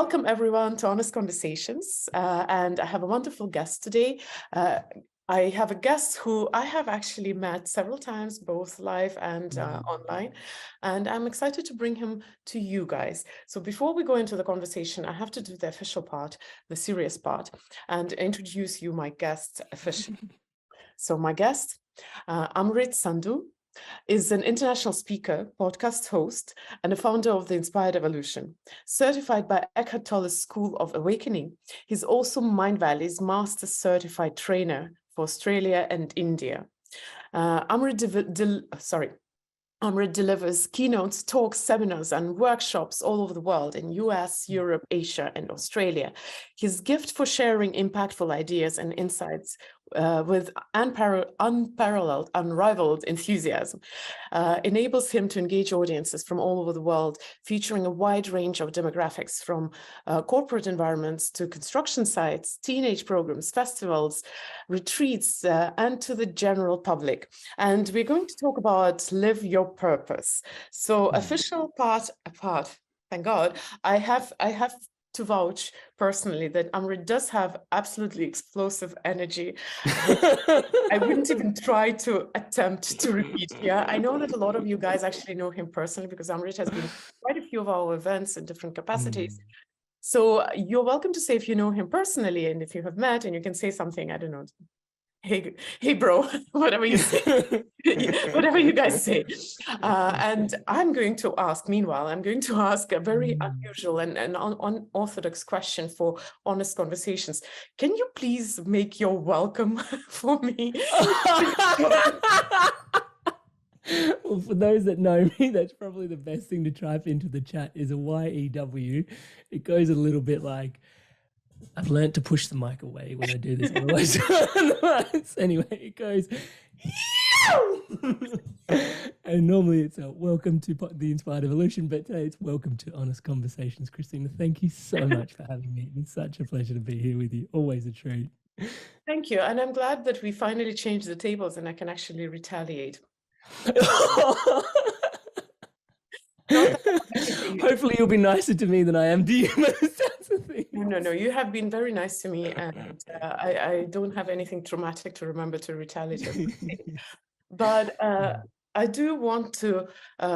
Welcome everyone to Honest Conversations, and I have a wonderful guest today. I have a guest who I have actually met several times, both live and online, and I'm excited to bring him to you guys. So before we go into the conversation, I have to do the official part, the serious part, and introduce you my guest officially. So my guest, Amrit Sandhu, is an international speaker, podcast host, and a founder of the Inspired Evolution. Certified by Eckhart Tolle's School of Awakening, he's also Mindvalley's Master Certified Trainer for Australia and India. Amrit delivers keynotes, talks, seminars, and workshops all over the world in US, Europe, Asia, and Australia. His gift for sharing impactful ideas and insights with unparalleled, unrivaled enthusiasm enables him to engage audiences from all over the world, featuring a wide range of demographics from corporate environments to construction sites, teenage programs, festivals, retreats, and to the general public. And we're going to talk about live your purpose. So official part apart, thank God, I have to vouch personally that Amrit does have absolutely explosive energy. I wouldn't even try to attempt to repeat here. I know that a lot of you guys actually know him personally because Amrit has been quite a few of our events in different capacities. So you're welcome to say if you know him personally and if you have met, and you can say something, I don't know, hey bro, whatever you say, whatever you guys say. And meanwhile, I'm going to ask a very unusual and unorthodox question for Honest Conversations. Can you please make your welcome for me? Well, for those that know me, that's probably the best thing to type into the chat is a YEW. It goes a little bit like, I've learned to push the mic away when I do this. Otherwise, anyway, it goes, and normally it's a welcome to the Inspired Evolution, but today it's welcome to Honest Conversations. Christina, thank you so much for having me. It's such a pleasure to be here with you. Always a treat. Thank you. And I'm glad that we finally changed the tables and I can actually retaliate. Hopefully you'll be nicer to me than I am to you. No, you have been very nice to me, and I don't have anything traumatic to remember to retaliate. But I do want to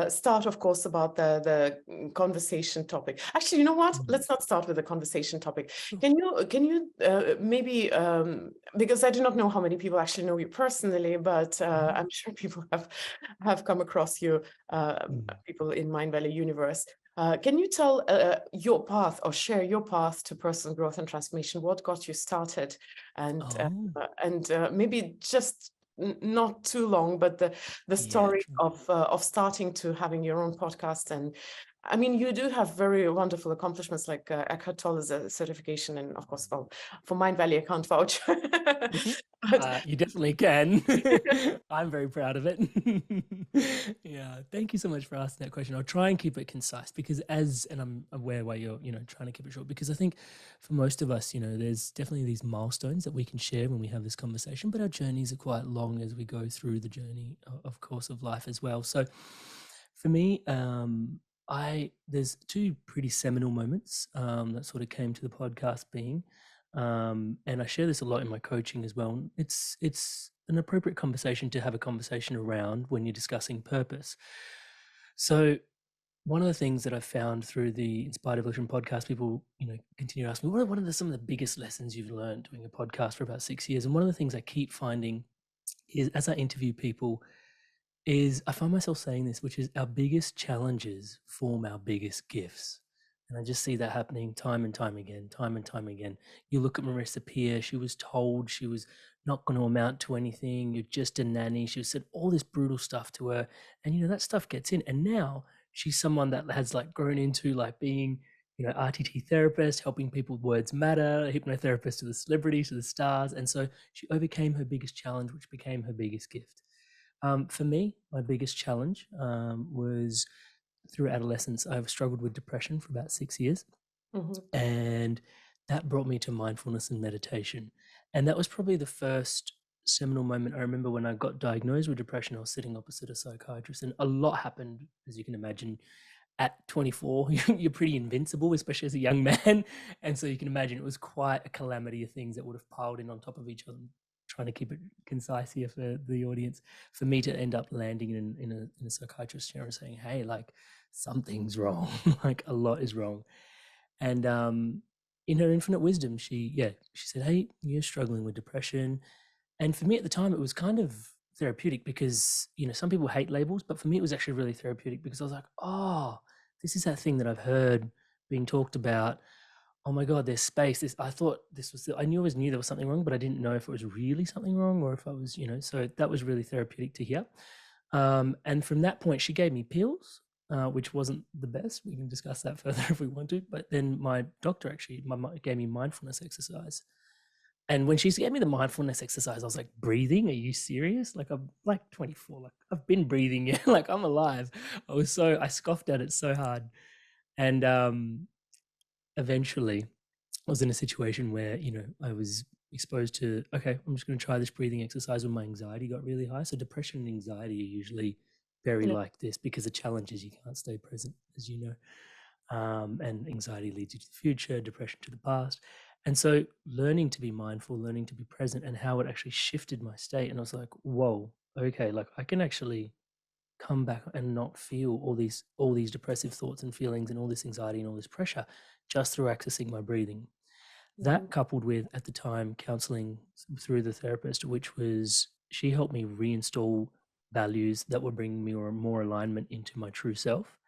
start, of course, about the conversation topic. Actually, you know what? Let's not start with the conversation topic. Can you maybe, because I do not know how many people actually know you personally, but I'm sure people have come across you, people in Mindvalley universe. Can you tell your path or share your path to personal growth and transformation? What got you started, and maybe just not too long, but the story of starting to having your own podcast. And I mean, you do have very wonderful accomplishments like Eckhart Tolle's certification, and of course, well, for Mindvalley, I can't vouch. You definitely can. I'm very proud of it. Yeah, thank you so much for asking that question. I'll try and keep it concise because and I'm aware why you're, trying to keep it short, because I think for most of us, there's definitely these milestones that we can share when we have this conversation, but our journeys are quite long as we go through the journey, of course, of life as well. So for me, there's two pretty seminal moments that sort of came to the podcast being, and I share this a lot in my coaching as well. It's an appropriate conversation to have a conversation around when you're discussing purpose. So one of the things that I've found through the Inspired Evolution podcast, people, continue to ask me, what are some of the biggest lessons you've learned doing a podcast for about 6 years? And one of the things I keep finding is, as I interview people, is I find myself saying this, which is our biggest challenges form our biggest gifts. And I just see that happening time and time again. You look at Marissa Peer, she was told she was not going to amount to anything. You're just a nanny. She said all this brutal stuff to her. And, that stuff gets in. And now she's someone that has grown into being, RTT therapist, helping people with words matter, hypnotherapist to the celebrities, to the stars. And so she overcame her biggest challenge, which became her biggest gift. For me, my biggest challenge was through adolescence. I've struggled with depression for about 6 years. And that brought me to mindfulness and meditation. And that was probably the first seminal moment. I remember when I got diagnosed with depression, I was sitting opposite a psychiatrist and a lot happened, as you can imagine. at 24, you're pretty invincible, especially as a young man. And so you can imagine it was quite a calamity of things that would have piled in on top of each other. Trying to keep it concise here for the audience, for me to end up landing in a psychiatrist's chair and saying, hey, like something's wrong, like a lot is wrong. And in her infinite wisdom, she said, hey, you're struggling with depression. And for me at the time, it was kind of therapeutic because, you know, some people hate labels, but for me, it was actually really therapeutic because I was like, oh, this is that thing that I've heard being talked about. Oh my God, there's space. I thought this was, I always knew there was something wrong, but I didn't know if it was really something wrong or if I was, you know, so that was really therapeutic to hear. And from that point, she gave me pills, which wasn't the best. We can discuss that further if we want to. But then my doctor actually gave me mindfulness exercise. And when she gave me the mindfulness exercise, I was like, breathing? Are you serious? Like, I'm like 24, like I've been breathing, yeah, like I'm alive. I scoffed at it so hard. And eventually I was in a situation where, you know, I was exposed to, okay, I'm just going to try this breathing exercise when my anxiety got really high. So depression and anxiety are usually very like this because the challenge is you can't stay present, as you know. And anxiety leads you to the future, depression to the past. And so learning to be mindful, learning to be present, and how it actually shifted my state. And I was like, whoa, okay, like I can actually come back and not feel all these depressive thoughts and feelings and all this anxiety and all this pressure just through accessing my breathing. That coupled with, at the time, counseling through the therapist, which was, she helped me reinstall values that were bringing me more alignment into my true self,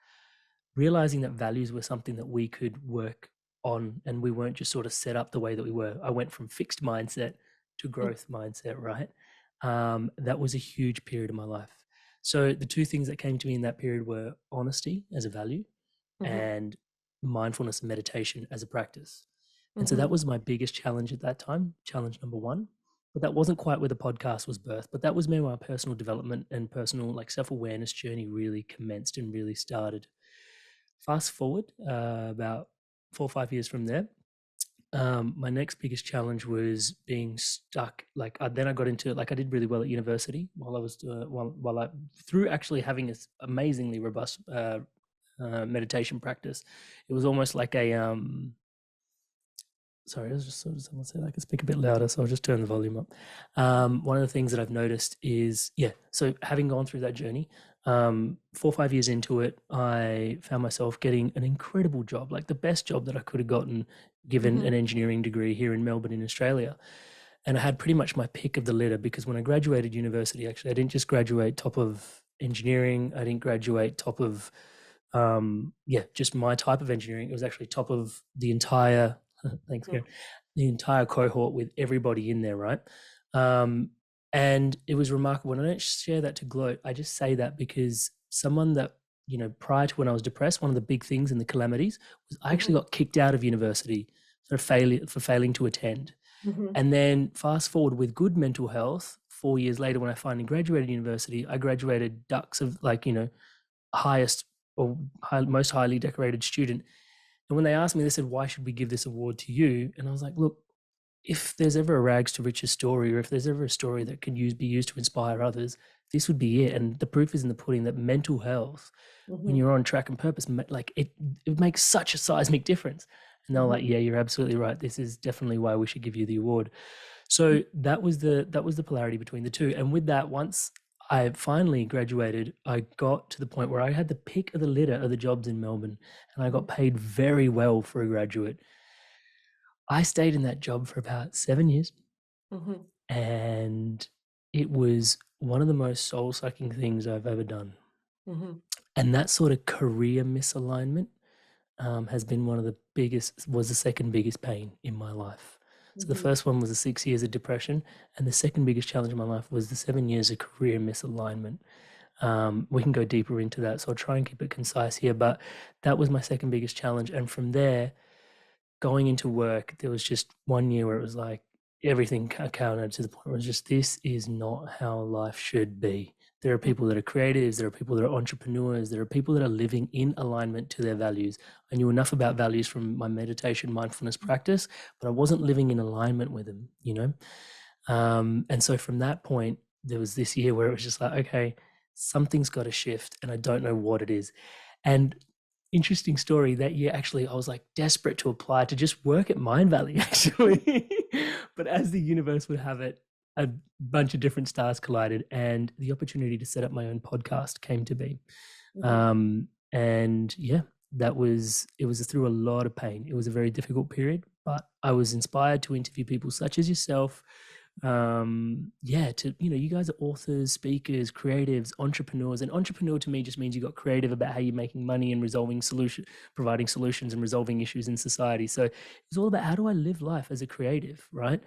realizing that values were something that we could work on and we weren't just sort of set up the way that we were. I went from fixed mindset to growth mindset, right? That was a huge period of my life. So the two things that came to me in that period were honesty as a value and mindfulness and meditation as a practice. And so that was my biggest challenge at that time, challenge number one. But that wasn't quite where the podcast was birthed, but that was where my personal development and personal like self-awareness journey really commenced and really started. Fast forward about 4 or 5 years from there, my next biggest challenge was being stuck. Like then I got into, like I did really well at university while I was while I, through actually having this amazingly robust meditation practice. It was almost like a sorry, I was just sort of, someone said I could speak a bit louder, so I'll just turn the volume up. One of the things that I've noticed is, so having gone through that journey, 4 or 5 years into it, I found myself getting an incredible job, like the best job that I could have gotten given an engineering degree here in Melbourne in Australia. And I had pretty much my pick of the litter because when I graduated university, actually, I didn't just graduate top of engineering. I didn't graduate top of, just my type of engineering. It was actually top of the entire, thanks, Karen, the entire cohort with everybody in there, right? And it was remarkable. And I don't share that to gloat. I just say that because someone that, you know, prior to when I was depressed, one of the big things in the calamities was I actually got kicked out of university for failing to attend. And then fast forward with good mental health, 4 years later, when I finally graduated university, I graduated ducks of like, you know, highest or most highly decorated student. And when they asked me, they said, why should we give this award to you? And I was like, look, if there's ever a rags to riches story, or if there's ever a story that can be used to inspire others, this would be it. And the proof is in the pudding that mental health, when you're on track and purpose, like it makes such a seismic difference. And they're like, yeah, you're absolutely right. This is definitely why we should give you the award. So that was the polarity between the two. And with that, once I finally graduated, I got to the point where I had the pick of the litter of the jobs in Melbourne, and I got paid very well for a graduate. I stayed in that job for about 7 years, and it was one of the most soul-sucking things I've ever done. And that sort of career misalignment has been was the second biggest pain in my life. So the first one was the 6 years of depression, and the second biggest challenge in my life was the 7 years of career misalignment. We can go deeper into that, so I'll try and keep it concise here, but that was my second biggest challenge. And from there, going into work, there was just 1 year where it was like everything counted to the point where it was just, this is not how life should be. There are people that are creatives, there are people that are entrepreneurs, there are people that are living in alignment to their values. I knew enough about values from my meditation, mindfulness practice, but I wasn't living in alignment with them, you know? And so from that point, there was this year where it was just like, okay, something's got to shift and I don't know what it is. And interesting story. That year, actually, I was like desperate to apply to just work at Mind Valley, actually. But as the universe would have it, a bunch of different stars collided, and the opportunity to set up my own podcast came to be. And yeah, it was through a lot of pain. It was a very difficult period, but I was inspired to interview people such as yourself. To, you guys are authors, speakers, creatives, entrepreneurs. And entrepreneur to me just means you got creative about how you're making money and providing solutions and resolving issues in society. So it's all about, how do I live life as a creative, right?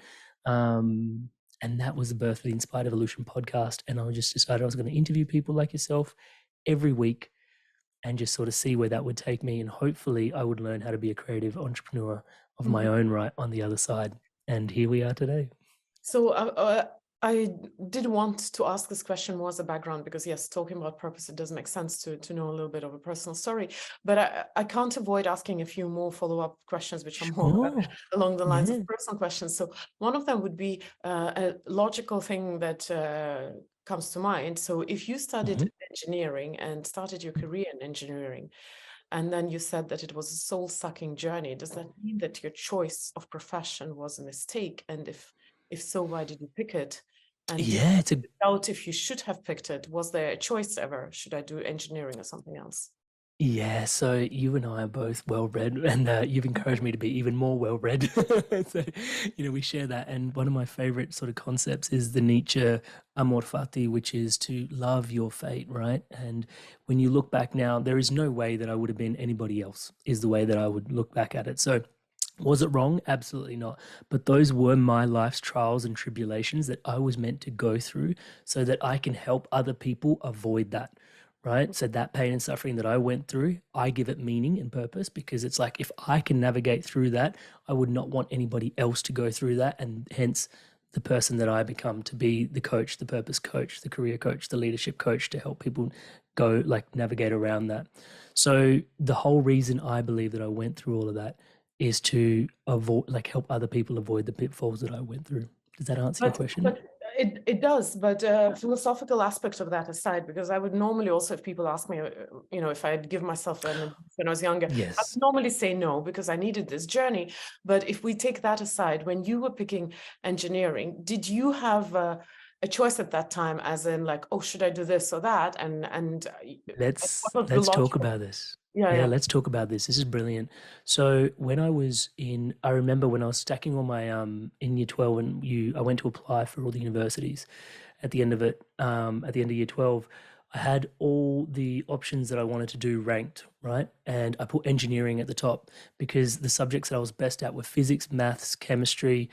And that was the birth of the Inspired Evolution podcast. And I just decided I was going to interview people like yourself every week and just sort of see where that would take me. And hopefully I would learn how to be a creative entrepreneur of my own right on the other side. And here we are today. So I did want to ask this question more as a background, because yes, talking about purpose, it does make sense to know a little bit of a personal story, but I can't avoid asking a few more follow-up questions, which are more along the lines of personal questions. So one of them would be a logical thing that comes to mind. So if you studied engineering and started your career in engineering, and then you said that it was a soul-sucking journey, does that mean that your choice of profession was a mistake? And if so, why did you pick it? And it's a doubt if you should have picked it. Was there a choice ever? Should I do engineering or something else? Yeah, so you and I are both well-read, and you've encouraged me to be even more well-read. So, we share that. And one of my favorite sort of concepts is the Nietzsche amor fati, which is to love your fate, right? And when you look back now, there is no way that I would have been anybody else, is the way that I would look back at it. So was it wrong? Absolutely not. But those were my life's trials and tribulations that I was meant to go through so that I can help other people avoid that, right? So that pain and suffering that I went through, I give it meaning and purpose, because it's like, if I can navigate through that, I would not want anybody else to go through that. And hence the person that I become, to be the coach, the purpose coach, the career coach, the leadership coach, to help people go navigate around that. So the whole reason I believe that I went through all of that is to avoid, help other people avoid the pitfalls that I went through. Does that answer your question? But it does, but philosophical aspect of that aside, because I would normally also, if people ask me, if I'd give myself when I was younger, yes, I'd normally say no, because I needed this journey. But if we take that aside, when you were picking engineering, did you have a choice at that time, as in should I do this or that? And let's talk about this. Yeah, let's talk about this. This is brilliant. So when I remember when I was stacking all my in year 12, and I went to apply for all the universities. At the end of it, at the end of year 12, I had all the options that I wanted to do ranked, right? And I put engineering at the top, because the subjects that I was best at were physics, maths, chemistry,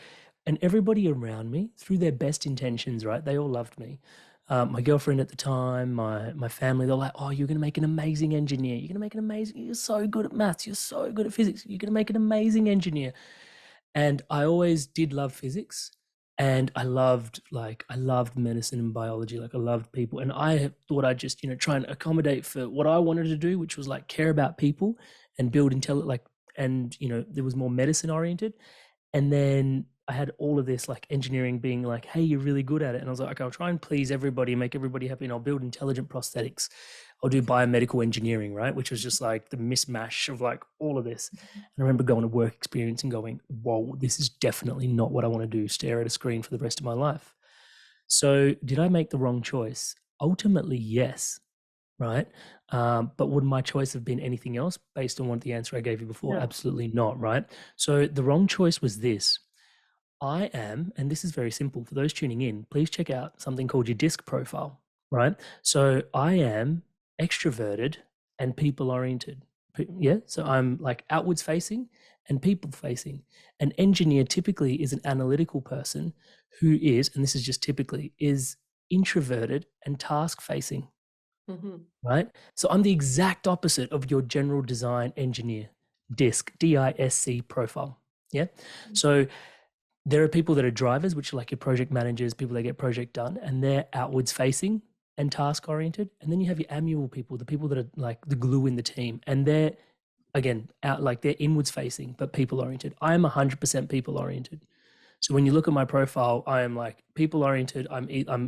and everybody around me, through their best intentions, right? They all loved me. My girlfriend at the time, my family, they're like, oh, you're going to make an amazing engineer. You're going to make an amazing, you're so good at maths. You're so good at physics. You're going to make an amazing engineer. And I always did love physics. And I loved medicine and biology. I loved people. And I thought I'd just, try and accommodate for what I wanted to do, which was care about people and build and, there was more medicine oriented. And then I had all of this engineering being hey, you're really good at it. And I was like, okay, I'll try and please everybody, make everybody happy, and I'll build intelligent prosthetics. I'll do biomedical engineering, right? Which was just the mismatch of all of this. And I remember going to work experience and going, whoa, this is definitely not what I want to do, stare at a screen for the rest of my life. So did I make the wrong choice? Ultimately, yes. Right. But would my choice have been anything else based on the answer I gave you before? Yeah. Absolutely not. Right. So the wrong choice was this. I am, and this is very simple for those tuning in, please check out something called your DISC profile. Right. So I am extroverted and people oriented. Yeah. So I'm outwards facing and people facing. An engineer typically is an analytical person who is, and this is just typically, is introverted and task facing. Right? So I'm the exact opposite of your general design engineer, DISC, D-I-S-C profile. Yeah. So there are people that are drivers, which are your project managers, people that get project done, and they're outwards facing and task oriented. And then you have your amiable people, the people that are the glue in the team, and they're, again, they're inwards facing, but people oriented. I am 100% people oriented. So when you look at my profile, I am people oriented. I'm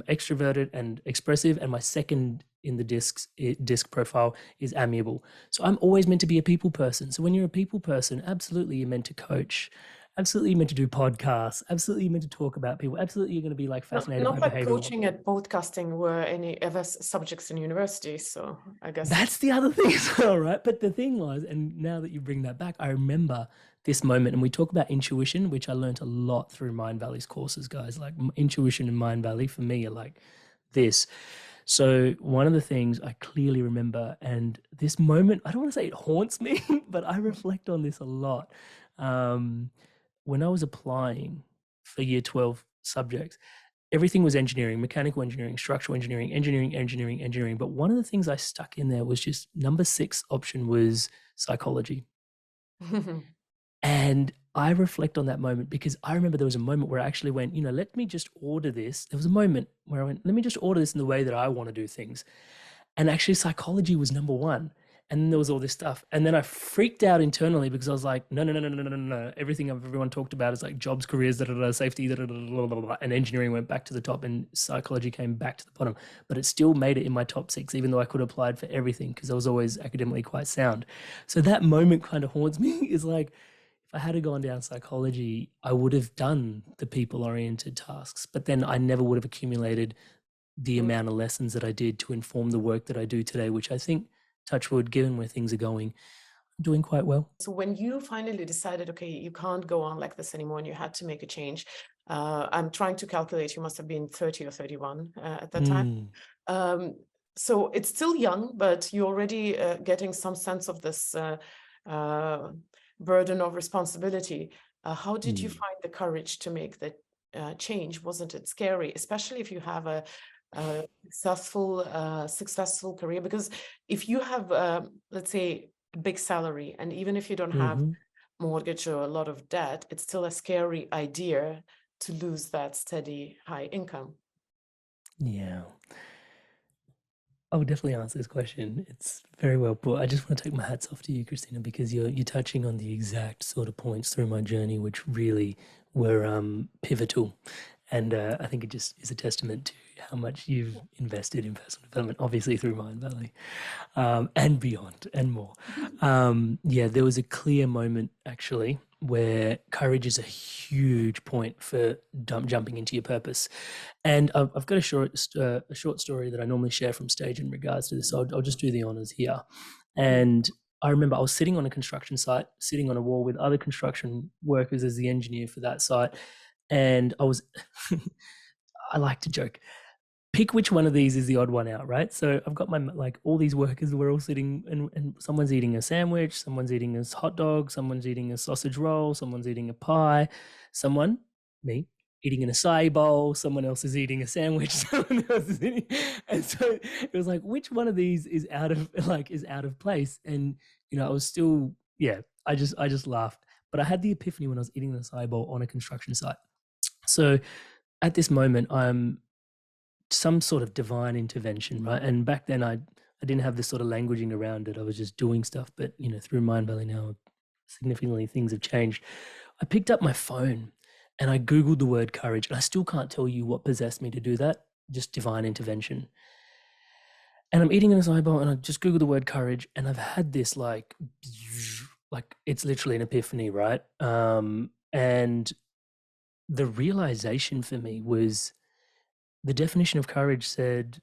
extroverted and expressive, and my second in the disc profile is amiable. So I'm always meant to be a people person. So when you're a people person, absolutely you're meant to coach. Absolutely you're meant to do podcasts. Absolutely you're meant to talk about people. Absolutely you're going to be like fascinated Not by that behavioral. coaching and podcasting were any ever subjects in university, so I guess that's the other thing as well, right? But the thing was, and now that you bring that back, I remember this moment, and we talk about intuition, which I learned a lot through Mindvalley's courses, guys. Like intuition and Mindvalley for me are like this. So one of the things I clearly remember, and this moment, I don't want to say it haunts me, but I reflect on this a lot. When I was applying for year 12 subjects, everything was engineering, mechanical engineering, structural engineering, engineering. But one of the things I stuck in there was just number 6 option was psychology. And I reflect on that moment because I remember there was a moment where I actually went, let me just order this. There was a moment where I went, let me just order this in the way that I want to do things. And actually psychology was number 1. And then there was all this stuff. And then I freaked out internally because I was like, no. Everything everyone talked about is like jobs, careers, safety, and engineering went back to the top and psychology came back to the bottom. But it still made it in my top 6, even though I could have applied for everything because I was always academically quite sound. So that moment kind of haunts me is like, if I had gone down psychology, I would have done the people-oriented tasks, but then I never would have accumulated the amount of lessons that I did to inform the work that I do today, which I think, touch wood, given where things are going, I'm doing quite well. So when you finally decided, okay, you can't go on like this anymore and you had to make a change, I'm trying to calculate, you must have been 30 or 31 at that time. So it's still young, but you're already getting some sense of this burden of responsibility. How did you find the courage to make the change? Wasn't it scary, especially if you have a successful career? Because if you have, let's say, a big salary, and even if you don't have mortgage or a lot of debt, it's still a scary idea to lose that steady high income. Yeah. I will definitely answer this question. It's very well put. I just want to take my hats off to you, Christina, because you're touching on the exact sort of points through my journey which really were pivotal. And I think it just is a testament to how much you've invested in personal development, obviously through Mindvalley, and beyond and more. Yeah, there was a clear moment actually where courage is a huge point for jumping into your purpose. And I've got a short story that I normally share from stage in regards to this. So I'll just do the honors here. And I remember I was sitting on a construction site, sitting on a wall with other construction workers as the engineer for that site. And I was, I like to joke, pick which one of these is the odd one out, right? So I've got my, like all these workers, we're all sitting and someone's eating a sandwich, someone's eating a hot dog, someone's eating a sausage roll, someone's eating a pie, me, eating an acai bowl, someone else is eating a sandwich, someone else is eating, and so it was like, which one of these is out of place? And I was still, I just laughed. But I had the epiphany when I was eating the acai bowl on a construction site. So at this moment, I'm some sort of divine intervention, right? And back then I didn't have this sort of languaging around it. I was just doing stuff. But through Mindvalley now, significantly things have changed. I picked up my phone and I Googled the word courage, and I still can't tell you what possessed me to do that, just divine intervention. And I'm eating an acai bowl and I just Googled the word courage, and I've had this like it's literally an epiphany, right? And the realization for me was the definition of courage said,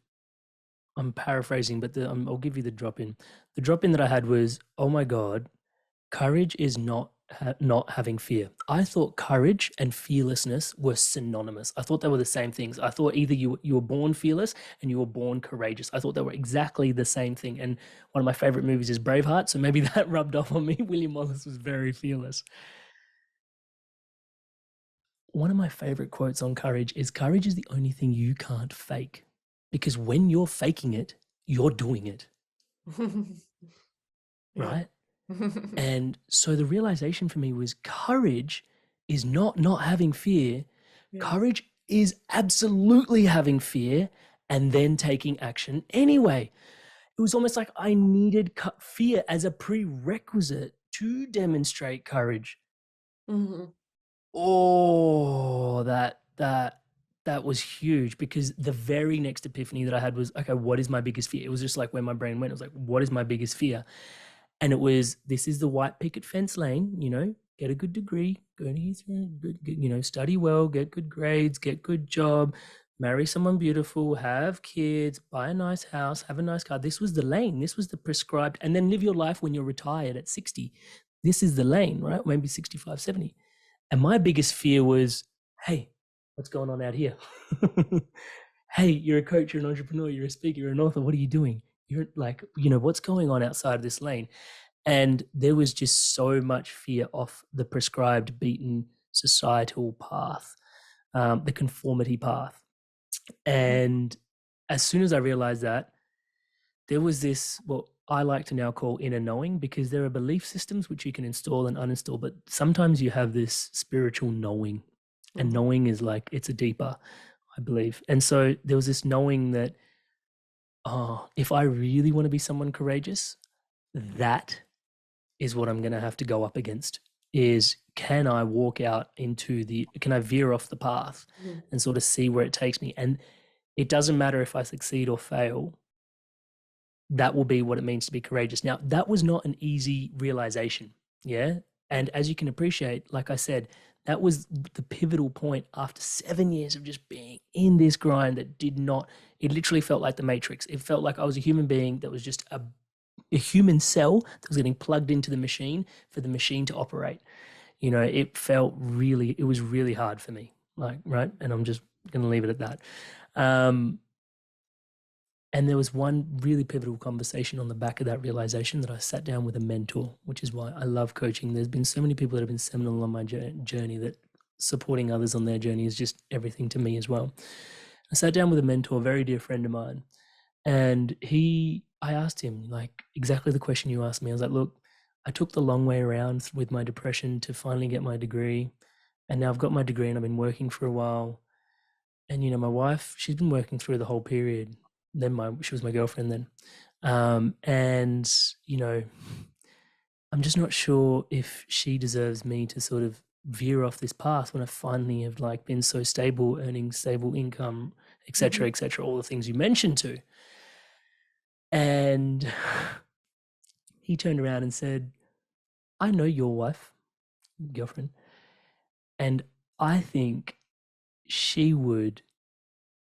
I'm paraphrasing, but I'll give you the drop in. The drop in that I had was, oh my God, courage is not having fear. I thought courage and fearlessness were synonymous. I thought they were the same things. I thought either you were born fearless and you were born courageous. I thought they were exactly the same thing. And one of my favorite movies is Braveheart, so maybe that rubbed off on me. William Wallace was very fearless. One of my favorite quotes on courage is the only thing you can't fake, because when you're faking it, you're doing it. Right? And so the realization for me was courage is not having fear. Courage is absolutely having fear and then taking action anyway. It was almost like I needed fear as a prerequisite to demonstrate courage. Oh, that that was huge, because the very next epiphany that I had was, okay, what is my biggest fear? It was just like where my brain went. It was like, what is my biggest fear? And it was, this is the white picket fence lane, get a good degree, go to study well, get good grades, get good job, marry someone beautiful, have kids, buy a nice house, have a nice car. This was the lane. This was the prescribed, and then live your life when you're retired at 60. This is the lane, right? Maybe 65, 70. And my biggest fear was, hey, what's going on out here? Hey, you're a coach, you're an entrepreneur, you're a speaker, you're an author. What are you doing? You're like, what's going on outside of this lane? And there was just so much fear off the prescribed, beaten societal path, the conformity path. And as soon as I realized that, there was this, what I like to now call inner knowing, because there are belief systems which you can install and uninstall, but sometimes you have this spiritual knowing, and knowing is like, it's a deeper, I believe. And so there was this knowing that, if I really want to be someone courageous, that is what I'm going to have to go up against, is can I walk out can I veer off the path and sort of see where it takes me? And it doesn't matter if I succeed or fail, that will be what it means to be courageous. Now, that was not an easy realization. Yeah. And as you can appreciate, like I said, that was the pivotal point after 7 years of just being in this grind that it literally felt like the Matrix. It felt like I was a human being that was just a human cell that was getting plugged into the machine for the machine to operate. It was really hard for me, right? And I'm just going to leave it at that. And there was one really pivotal conversation on the back of that realization that I sat down with a mentor, which is why I love coaching. There's been so many people that have been seminal on my journey, that supporting others on their journey is just everything to me as well. I sat down with a mentor, a very dear friend of mine, and I asked him like exactly the question you asked me. I was like, look, I took the long way around with my depression to finally get my degree. And now I've got my degree and I've been working for a while. And, my wife, she's been working through the whole period. Then she was my girlfriend then. And, I'm just not sure if she deserves me to sort of veer off this path when I finally have like been so stable, earning stable income, et cetera, all the things you mentioned too. And he turned around and said, I know your wife, girlfriend, and I think she would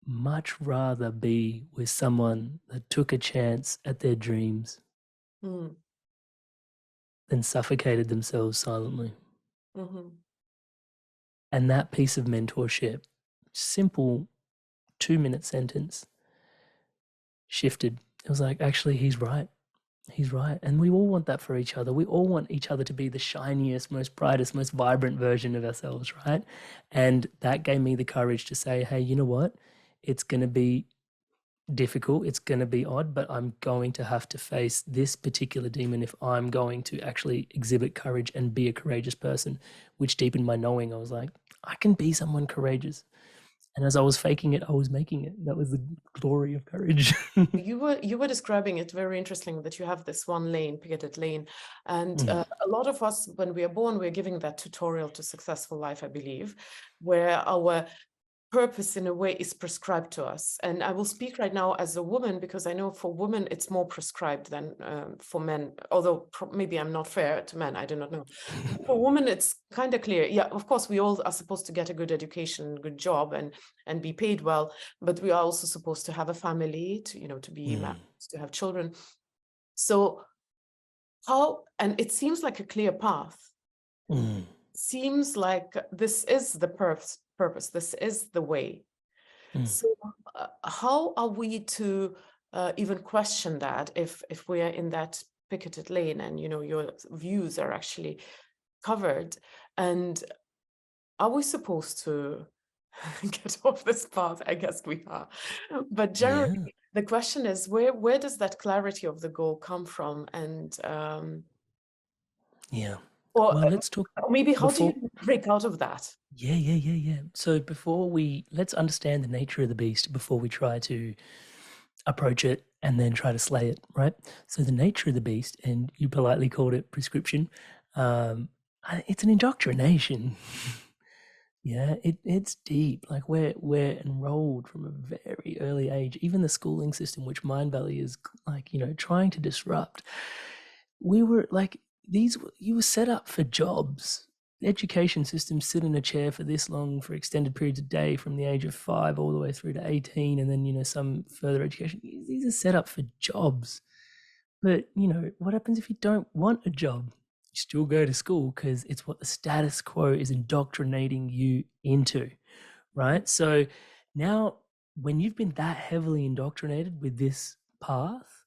much rather be with someone that took a chance at their dreams than suffocated themselves silently. And that piece of mentorship, simple 2-minute sentence, shifted. It was like, actually, he's right. He's right. And we all want that for each other. We all want each other to be the shiniest, most brightest, most vibrant version of ourselves, right? And that gave me the courage to say, hey, you know what? It's going to be difficult. It's going to be odd, but I'm going to have to face this particular demon if I'm going to actually exhibit courage and be a courageous person, which deepened my knowing. I was like, I can be someone courageous. And as I was faking it, I was making it. That was the glory of courage. You were describing it very interesting that you have this one lane, picketed lane. And a lot of us, when we are born, we're giving that tutorial to successful life, I believe, where our purpose in a way is prescribed to us. And I will speak right now as a woman, because I know for women it's more prescribed than for men, although maybe I'm not fair to men, I do not know. For women it's kind of clear. Yeah, of course we all are supposed to get a good education, good job, and be paid well, but we are also supposed to have a family, to be married, to have children. So and it seems like a clear path. Seems like this is the purpose, this is the way. So how are we to even question that if we are in that picketed lane and your views are actually covered? And are we supposed to get off this path? I guess we are, but generally the question is, where does that clarity of the goal come from? And or let's talk. Maybe how do you break out of that? Yeah. So let's understand the nature of the beast before we try to approach it and then try to slay it, right? So the nature of the beast, and you politely called it prescription, it's an indoctrination. Yeah, it's deep. Like we're enrolled from a very early age. Even the schooling system, which Mind Valley is like, trying to disrupt. We were like you were set up for jobs. The education system sit in a chair for this long for extended periods of day from the age of 5 all the way through to 18, and then some further education. These are set up for jobs. But what happens if you don't want a job? You still go to school because it's what the status quo is indoctrinating you into, right? So now, when you've been that heavily indoctrinated with this path,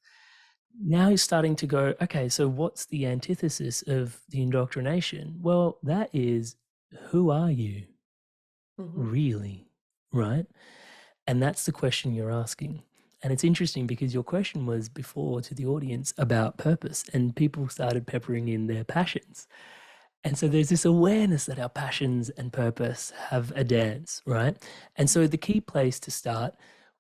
now you're starting to go, okay, so what's the antithesis of the indoctrination? Well, that is, who are you really, right? And that's the question you're asking. And it's interesting because your question was before to the audience about purpose, and people started peppering in their passions. And so there's this awareness that our passions and purpose have a dance, right? And so the key place to start,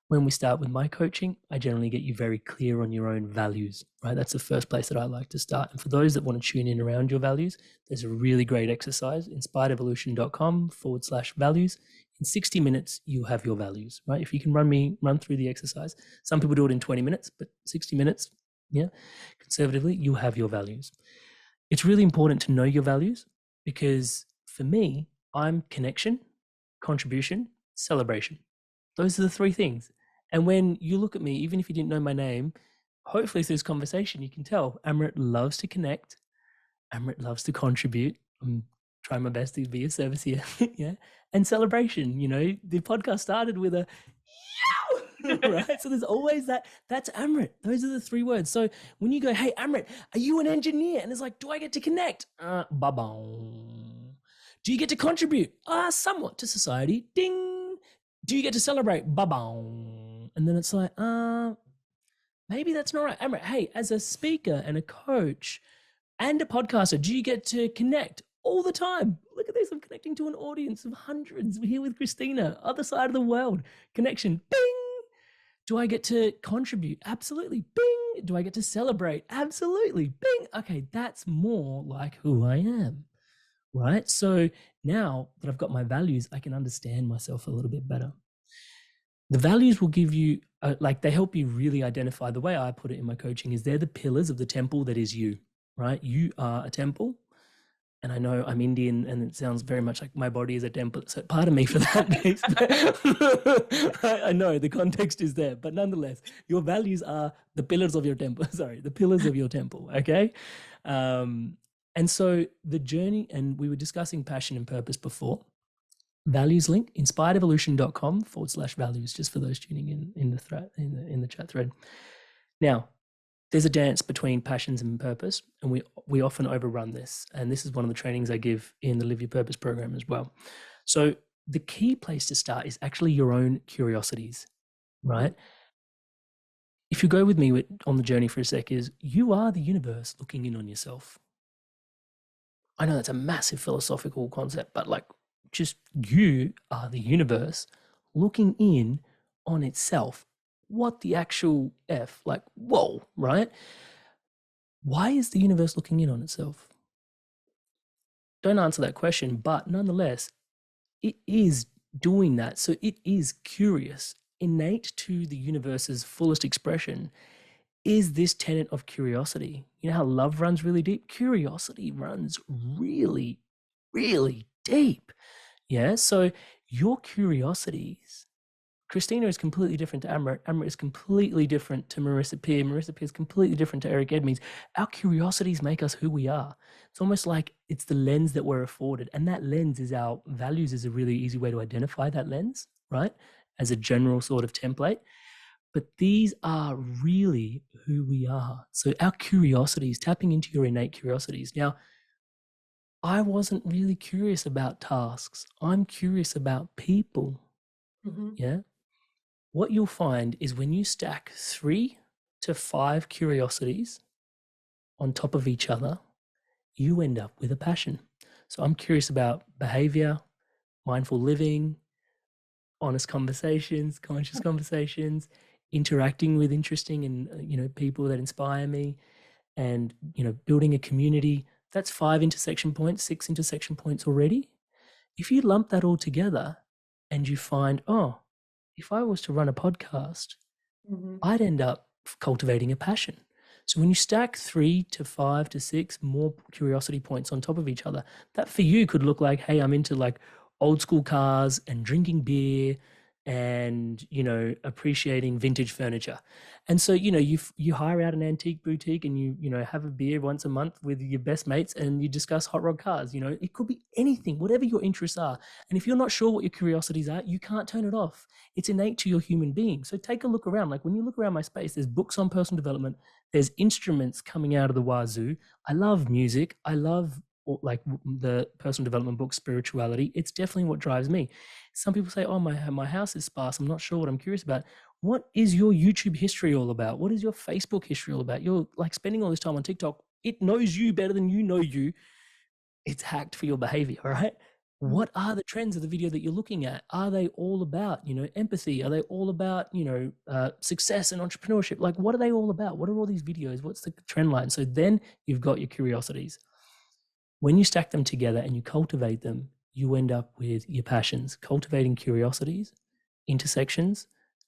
when we start with my coaching, I generally get you very clear on your own values, right? That's the first place that I like to start. And for those that want to tune in around your values, there's a really great exercise, inspiredevolution.com/values. In 60 minutes, you have your values, right? If you can run through the exercise. Some people do it in 20 minutes, but 60 minutes, yeah, conservatively, you have your values. It's really important to know your values because for me, I'm connection, contribution, celebration. Those are the three things. And when you look at me, even if you didn't know my name, hopefully through this conversation, you can tell Amrit loves to connect. Amrit loves to contribute. I'm trying my best to be of service here. Yeah. And celebration, the podcast started with a right? So there's always that. That's Amrit. Those are the three words. So when you go, hey, Amrit, are you an engineer? And it's like, do I get to connect? Ba-bong. Do you get to contribute? Somewhat to society. Ding. Do you get to celebrate? Ba-bong. And then it's like, maybe that's not right. Amrit, hey, as a speaker and a coach and a podcaster, do you get to connect all the time? Look at this. I'm connecting to an audience of hundreds. We're here with Christina, other side of the world. Connection. Bing. Do I get to contribute? Absolutely. Bing. Do I get to celebrate? Absolutely. Bing. Okay, that's more like who I am, right? So now that I've got my values, I can understand myself a little bit better. The values will give you, they help you really identify. The way I put it in my coaching is they're the pillars of the temple that is you, right? You are a temple. And I know I'm Indian and it sounds very much like my body is a temple. So pardon me for that piece. I know the context is there, but nonetheless, your values are the pillars of your temple. Sorry, the pillars of your temple. Okay. And so the journey, and we were discussing passion and purpose before. Values link, inspiredevolution.com/values, just for those tuning in the thread, in the chat thread. Now, there's a dance between passions and purpose, and we often overrun this. And this is one of the trainings I give in the Live Your Purpose program as well. So the key place to start is actually your own curiosities, right? If you go with me on the journey for a sec, is you are the universe looking in on yourself. I know that's a massive philosophical concept, but just you are the universe looking in on itself. What the actual F? Whoa, right? Why is the universe looking in on itself? Don't answer that question, but nonetheless, it is doing that. So it is curious. Innate to the universe's fullest expression is this tenet of curiosity. You know how love runs really deep? Curiosity runs really, really deep. Yeah. So your curiosities, Christina is completely different to Amrit. Amrit is completely different to Marissa Peer. Marissa Peer is completely different to Eric Edmeades. Our curiosities make us who we are. It's almost like it's the lens that we're afforded. And that lens is our values, is a really easy way to identify that lens, right? As a general sort of template. But these are really who we are. So our curiosities, tapping into your innate curiosities. Now, I wasn't really curious about tasks. I'm curious about people. Yeah. What you'll find is when you stack 3 to 5 curiosities on top of each other, you end up with a passion. So I'm curious about behavior, mindful living, honest conversations, conscious conversations, interacting with interesting and people that inspire me, and building a community. That's 5 intersection points, 6 intersection points already. If you lump that all together and you find, oh, if I was to run a podcast, I'd end up cultivating a passion. So when you stack 3 to 5 to 6 more curiosity points on top of each other, that for you could look like, hey, I'm into like old school cars and drinking beer and, you know, appreciating vintage furniture. And so, you know, you hire out an antique boutique and you know, have a beer once a month with your best mates and you discuss hot rod cars. You know, it could be anything, whatever your interests are. And if you're not sure what your curiosities are, you can't turn it off. It's innate to your human being. So take a look around. Like when you look around my space, there's books on personal development, there's instruments coming out of the wazoo. I love music. I love like the personal development book, spirituality. It's definitely what drives me. Some people say, oh, my house is sparse. I'm not sure what I'm curious about. What is your YouTube history all about? What is your Facebook history all about? You're like spending all this time on TikTok. It knows you better than you know you. It's hacked for your behavior, all right? What are the trends of the video that you're looking at? Are they all about, you know, empathy? Are they all about, you know, success and entrepreneurship? Like, what are they all about? What are all these videos? What's the trend line? So then you've got your curiosities. When you stack them together and you cultivate them, you end up with your passions. Cultivating curiosities, intersections,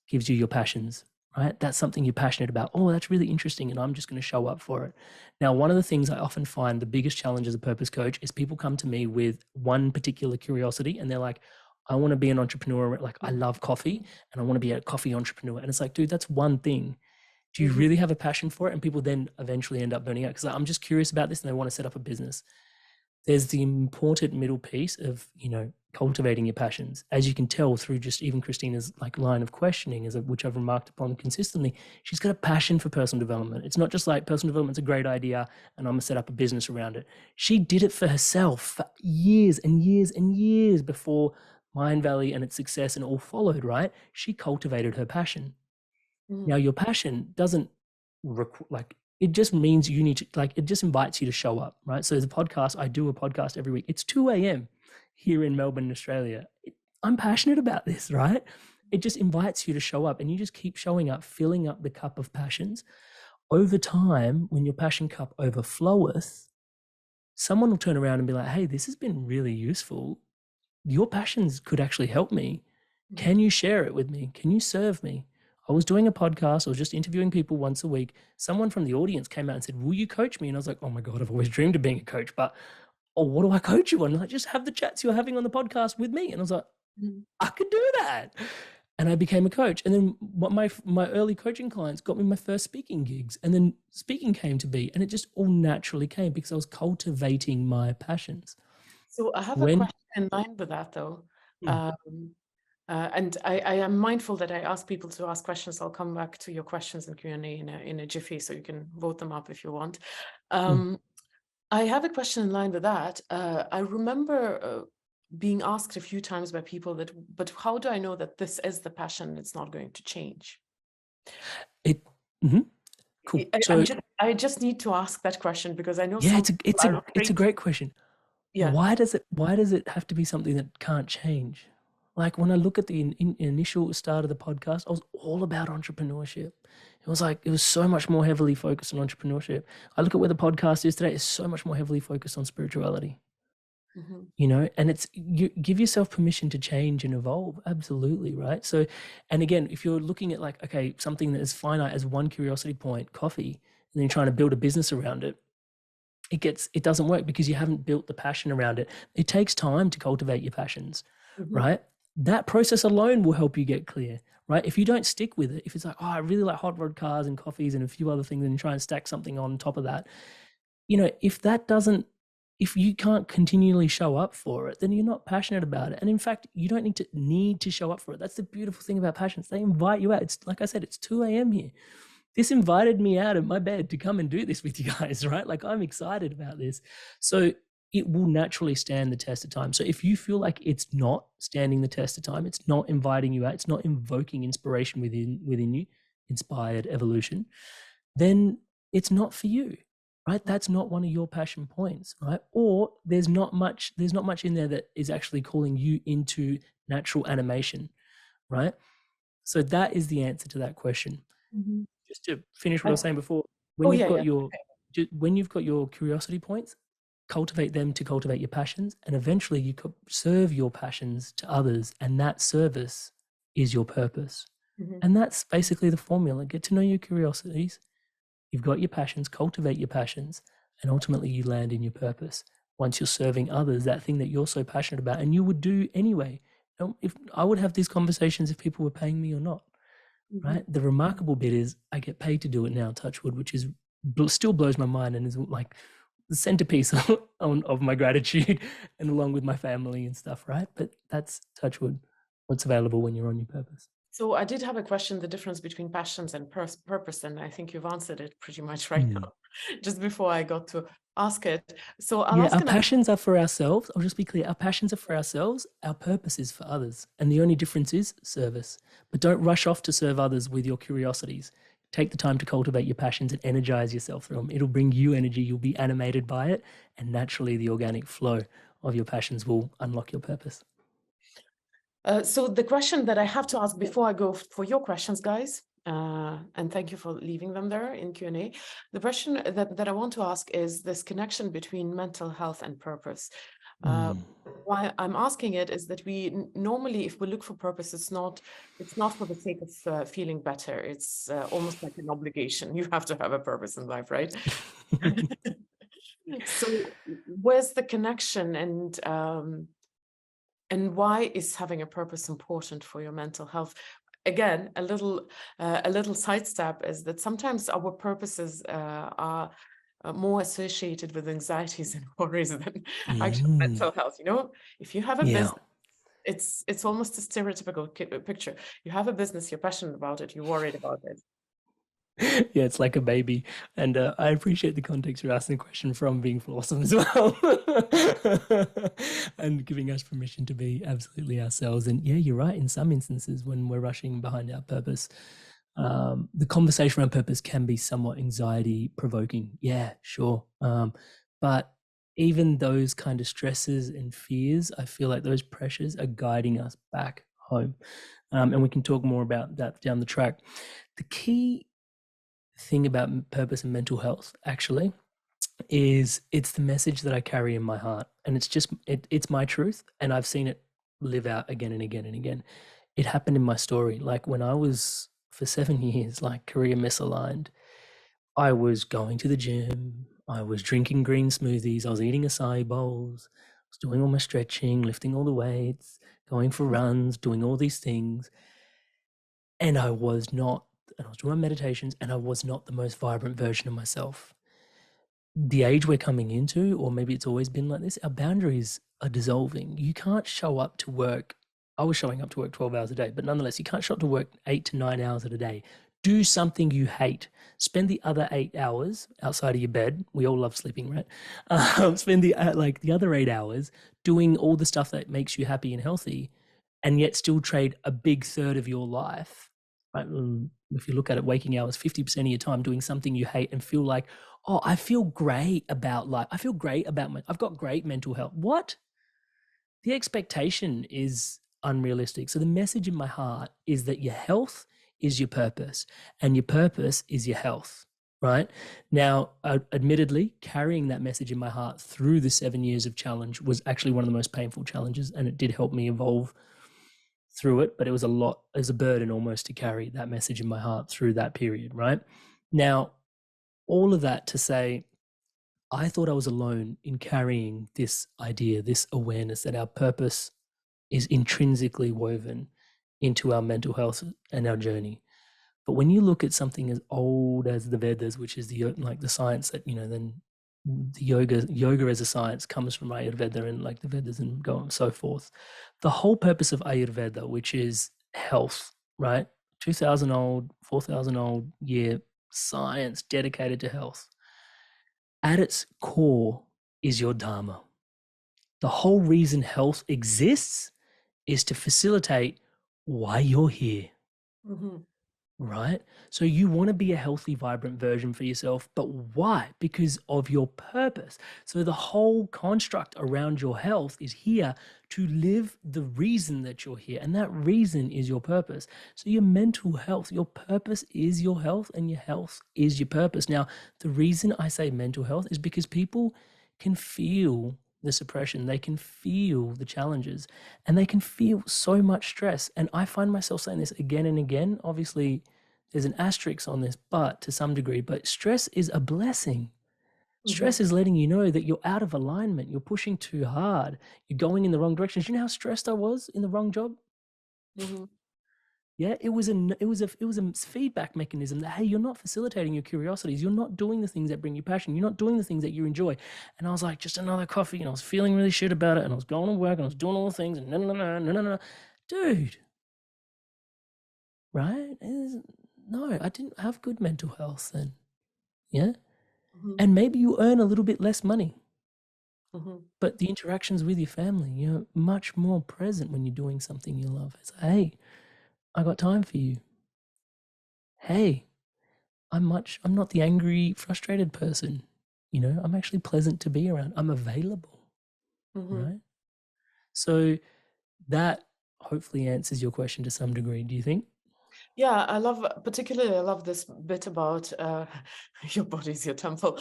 gives you your passions, right? That's something you're passionate about. Oh, that's really interesting, and I'm just going to show up for it. Now, one of the things I often find the biggest challenge as a purpose coach is people come to me with one particular curiosity and they're like, I want to be an entrepreneur. Like, I love coffee and I want to be a coffee entrepreneur. And it's like, dude, that's one thing. Do you really have a passion for it? And people then eventually end up burning out because I'm just curious about this and they want to set up a business. There's the important middle piece of, you know, cultivating your passions. As you can tell through just even Christina's like line of questioning, which I've remarked upon consistently, she's got a passion for personal development. It's not just like personal development's a great idea and I'm gonna set up a business around it. She did it for herself for years and years and years before Mind Valley and its success and all followed, right? She cultivated her passion. Now your passion doesn't like, it just means you need to, like, it just invites you to show up, right? So the podcast, I do a podcast every week. It's 2 a.m. here in Melbourne, Australia. I'm passionate about this, right? It just invites you to show up and you just keep showing up, filling up the cup of passions. Over time, when your passion cup overfloweth, someone will turn around and be like, hey, this has been really useful. Your passions could actually help me. Can you share it with me? Can you serve me? I was doing a podcast. I was just interviewing people once a week. Someone from the audience came out and said, will you coach me? And I was like, oh my God, I've always dreamed of being a coach, but what do I coach you on? And like, just have the chats you're having on the podcast with me. And I was like, I could do that. And I became a coach. And then my early coaching clients got me my first speaking gigs. And then speaking came to be, and it just all naturally came because I was cultivating my passions. So I have a question in line with that, though. And I am mindful that I ask people to ask questions. I'll come back to your questions in Q&A in a jiffy, so you can vote them up if you want. I have a question in line with that. I remember being asked a few times by people but how do I know that this is the passion? It's not going to change. Cool. I just need to ask that question because I know. Yeah, it's a great question. Yeah. Why does it have to be something that can't change? Like when I look at the initial start of the podcast, I was all about entrepreneurship. It was so much more heavily focused on entrepreneurship. I look at where the podcast is today, it's so much more heavily focused on spirituality. You know, and you give yourself permission to change and evolve. Absolutely. Right. So, and again, if you're looking at like, okay, something that is finite as one curiosity point, coffee, and then you're trying to build a business around it, it doesn't work because you haven't built the passion around it. It takes time to cultivate your passions, right? That process alone will help you get clear, right? If you don't stick with it, if it's like, oh, I really like hot rod cars and coffees and a few other things, and you try and stack something on top of that, you know, if you can't continually show up for it, then you're not passionate about it. And in fact, you don't need to show up for it. That's the beautiful thing about passions. They invite you out. It's like I said, it's 2 a.m. here. This invited me out of my bed to come and do this with you guys, right? Like I'm excited about this. So it will naturally stand the test of time. So if you feel like it's not standing the test of time, it's not inviting you out, it's not invoking inspiration within you, inspired evolution, then it's not for you, right? That's not one of your passion points, right? Or there's not much in there that is actually calling you into natural animation, right? So that is the answer to that question. Just to finish what I was saying before, when you've got your curiosity points, cultivate them to cultivate your passions, and eventually you could serve your passions to others, and that service is your purpose. Mhm. And that's basically the formula. Get to know your curiosities. You've got your passions, cultivate your passions, and ultimately you land in your purpose. Once you're serving others, that thing that you're so passionate about, and you would do anyway. If I would have these conversations if people were paying me or not, right? The remarkable bit is I get paid to do it now, touch wood, which is still blows my mind and is like the centerpiece of my gratitude, and along with my family and stuff, right? But that's, touch wood, what's available when you're on your purpose. So I did have a question, the difference between passions and purpose, and I think you've answered it pretty much right now, just before I got to ask it. So I'll ask our passions are for ourselves. I'll just be clear. Our passions are for ourselves. Our purpose is for others. And the only difference is service. But don't rush off to serve others with your curiosities. Take the time to cultivate your passions and energize yourself through them. It'll bring you energy. You'll be animated by it. And naturally, the organic flow of your passions will unlock your purpose. So the question that I have to ask before I go for your questions, guys, and thank you for leaving them there in Q&A. The question that I want to ask is this connection between mental health and purpose. Why I'm asking it is that we normally, if we look for purpose, it's not for the sake of feeling better. It's almost like an obligation. You have to have a purpose in life, right? So where's the connection, and why is having a purpose important for your mental health? Again, a little sidestep is that sometimes our purposes are more associated with anxieties and worries than actual mental health. You know, if you have a business, it's almost a stereotypical picture. You have a business, you're passionate about it, you're worried about it. Yeah, it's like a baby. And I appreciate the context you're asking the question from, being awesome as well. And giving us permission to be absolutely ourselves. And yeah, you're right. In some instances, when we're rushing behind our purpose, the conversation around purpose can be somewhat anxiety provoking. Yeah, sure. But even those kind of stresses and fears, I feel like those pressures are guiding us back home. And we can talk more about that down the track. The key thing about purpose and mental health actually is it's the message that I carry in my heart, and it's my truth, and I've seen it live out again and again and again. It happened in my story. Like when I was, for 7 years, like career misaligned, I was going to the gym, I was drinking green smoothies, I was eating acai bowls, I was doing all my stretching, lifting all the weights, going for runs, doing all these things, and I was doing my meditations, and I was not the most vibrant version of myself. The age we're coming into, or maybe it's always been like this, our boundaries are dissolving. You can't show up to work. I was showing up to work 12 hours a day, but nonetheless, you can't show up to work 8 to 9 hours a day. Do something you hate. Spend the other 8 hours outside of your bed. We all love sleeping, right? Spend the other 8 hours doing all the stuff that makes you happy and healthy, and yet still trade a big third of your life, right? If you look at it, waking hours, 50% of your time doing something you hate, and feel like, oh, I feel great about life. I feel great about I've got great mental health. What? The expectation is unrealistic. So the message in my heart is that your health is your purpose, and your purpose is your health, right? Now, admittedly, carrying that message in my heart through the 7 years of challenge was actually one of the most painful challenges, and it did help me evolve through it, but it was a burden almost to carry that message in my heart through that period, right? Now, all of that to say, I thought I was alone in carrying this idea, this awareness that our purpose is intrinsically woven into our mental health and our journey. But when you look at something as old as the Vedas, which is the science that, then the yoga as a science comes from Ayurveda, and like the Vedas and go on and so forth. The whole purpose of Ayurveda, which is health, right? 2,000 old, 4,000 old year science dedicated to health. At its core is your dharma. The whole reason health exists is to facilitate why you're here. Right? So you want to be a healthy, vibrant version for yourself, but why? Because of your purpose. So the whole construct around your health is here to live the reason that you're here. And that reason is your purpose. So your mental health, your purpose is your health, and your health is your purpose. Now, the reason I say mental health is because people can feel the suppression, they can feel the challenges, and they can feel so much stress. And I find myself saying this again and again. Obviously, there's an asterisk on this, but to some degree, but stress is a blessing. Stress is letting you know that you're out of alignment, you're pushing too hard, you're going in the wrong direction. Do you know how stressed I was in the wrong job? Yeah, it was a feedback mechanism that, hey, you're not facilitating your curiosities, you're not doing the things that bring you passion, you're not doing the things that you enjoy. And I was like, just another coffee, and I was feeling really shit about it, and I was going to work, and I was doing all the things, and no, dude, right? No, I didn't have good mental health then. Yeah, and maybe you earn a little bit less money, but the interactions with your family, you're much more present when you're doing something you love. It's like, hey, I got time for you. Hey, I'm not the angry, frustrated person. You know, I'm actually pleasant to be around. I'm available. Right? So that hopefully answers your question to some degree, do you think? Yeah, particularly I love this bit about your body's your temple.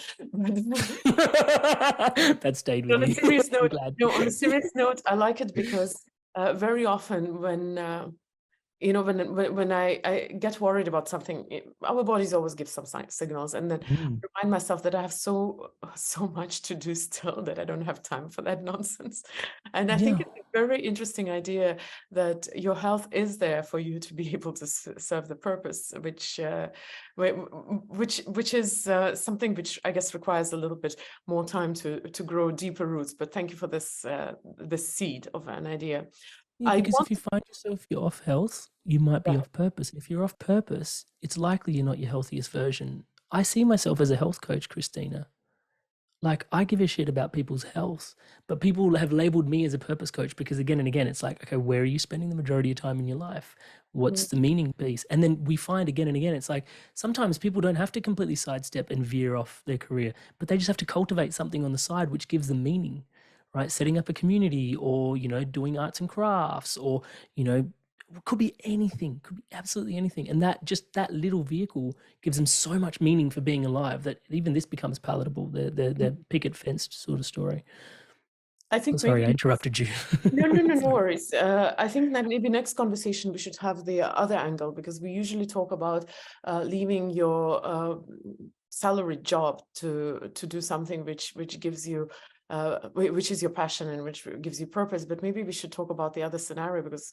That stayed with On a you. serious I'm note, glad. no, on a serious note, I like it because very often when when I get worried about something, our bodies always give some signals, and then remind myself that I have so much to do still that I don't have time for that nonsense. And I think it's a very interesting idea that your health is there for you to be able to serve the purpose, which is something which I guess requires a little bit more time to grow deeper roots. But thank you for this seed of an idea. Yeah, because if you find yourself you're off health, you might be off purpose. If you're off purpose, it's likely you're not your healthiest version. I see myself as a health coach, Christina. Like, I give a shit about people's health, but people have labeled me as a purpose coach because again and again, it's like, okay, where are you spending the majority of time in your life? What's the meaning piece? And then we find again and again, it's like sometimes people don't have to completely sidestep and veer off their career, but they just have to cultivate something on the side which gives them meaning, right? Setting up a community, or, you know, doing arts and crafts, or, you know, could be anything, could be absolutely anything. And that little vehicle gives them so much meaning for being alive that even this becomes palatable. The picket fenced sort of story. I think Sorry, maybe I interrupted you. no worries. I think that maybe next conversation we should have the other angle, because we usually talk about leaving your salaried job to do something which gives you which is your passion and which gives you purpose. But maybe we should talk about the other scenario, because